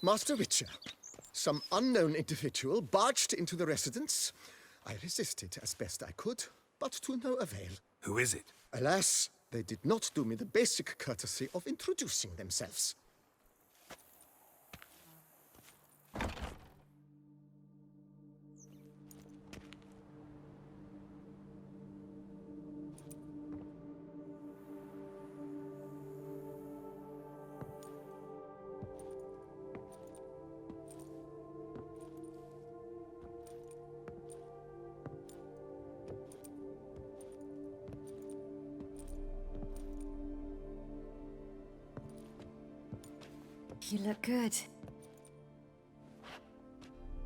Master Witcher, some unknown individual barged into the residence. I resisted as best I could, but to no avail. Who is it? Alas, they did not do me the basic courtesy of introducing themselves. You look good.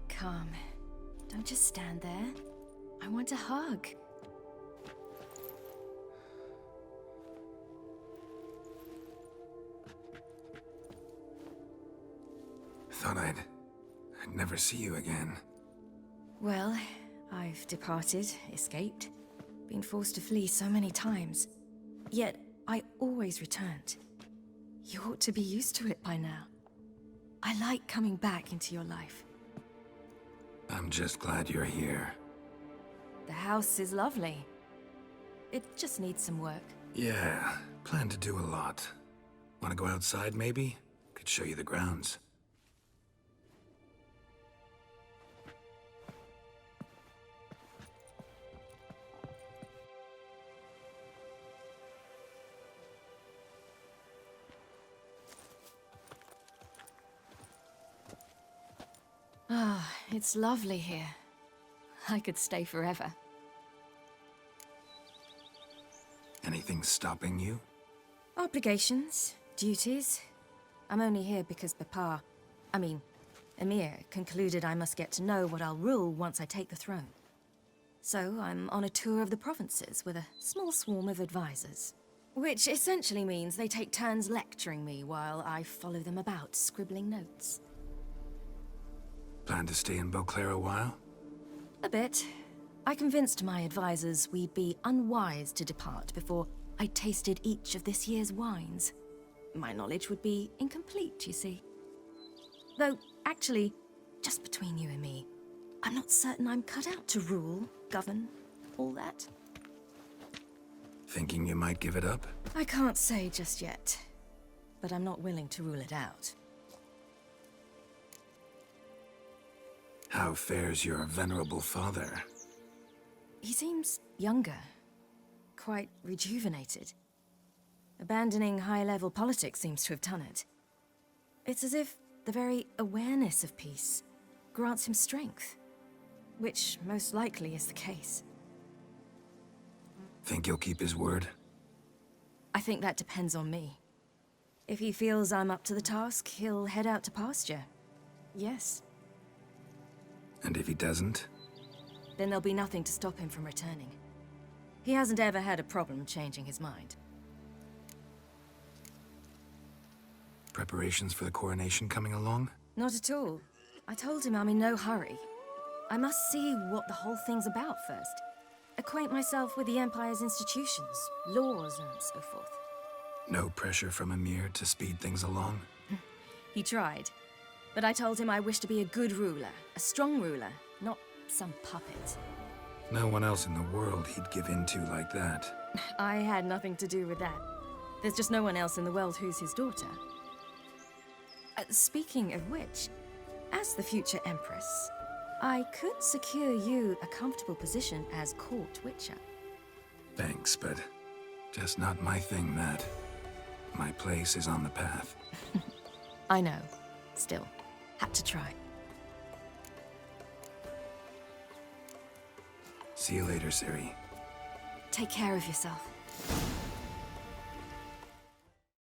Come. Don't just stand there. I want a hug. Thought I'd never see you again. Well, I've departed, escaped, been forced to flee so many times. Yet, I always returned. You ought to be used to it by now. I like coming back into your life. I'm just glad you're here. The house is lovely. It just needs some work. Yeah, plan to do a lot. Want to go outside, maybe? Could show you the grounds. Ah, it's lovely here. I could stay forever. Anything stopping you? Obligations, duties. I'm only here because Emir concluded I must get to know what I'll rule once I take the throne. So I'm on a tour of the provinces with a small swarm of advisors. Which essentially means they take turns lecturing me while I follow them about, scribbling notes. Plan to stay in Beauclair a while? A bit. I convinced my advisors we'd be unwise to depart before I tasted each of this year's wines. My knowledge would be incomplete, you see. Though, actually, just between you and me, I'm not certain I'm cut out to rule, govern, all that. Thinking you might give it up? I can't say just yet, but I'm not willing to rule it out. How fares your venerable father? He seems younger, quite rejuvenated. Abandoning high-level politics seems to have done it. It's as if the very awareness of peace grants him strength, which most likely is the case. Think he'll keep his word? I think that depends on me. If he feels I'm up to the task, he'll head out to pasture. Yes. And if he doesn't? Then there'll be nothing to stop him from returning. He hasn't ever had a problem changing his mind. Preparations for the coronation coming along? Not at all. I told him I'm in no hurry. I must see what the whole thing's about first. Acquaint myself with the Empire's institutions, laws, and so forth. No pressure from Emir to speed things along? He tried. But I told him I wish to be a good ruler, a strong ruler, not some puppet. No one else in the world he'd give in to like that. I had nothing to do with that. There's just no one else in the world who's his daughter. Speaking of which, as the future Empress, I could secure you a comfortable position as court witcher. Thanks, but just not my thing, that. My place is on the path. I know. Still, had to try. See you later, Ciri. Take care of yourself.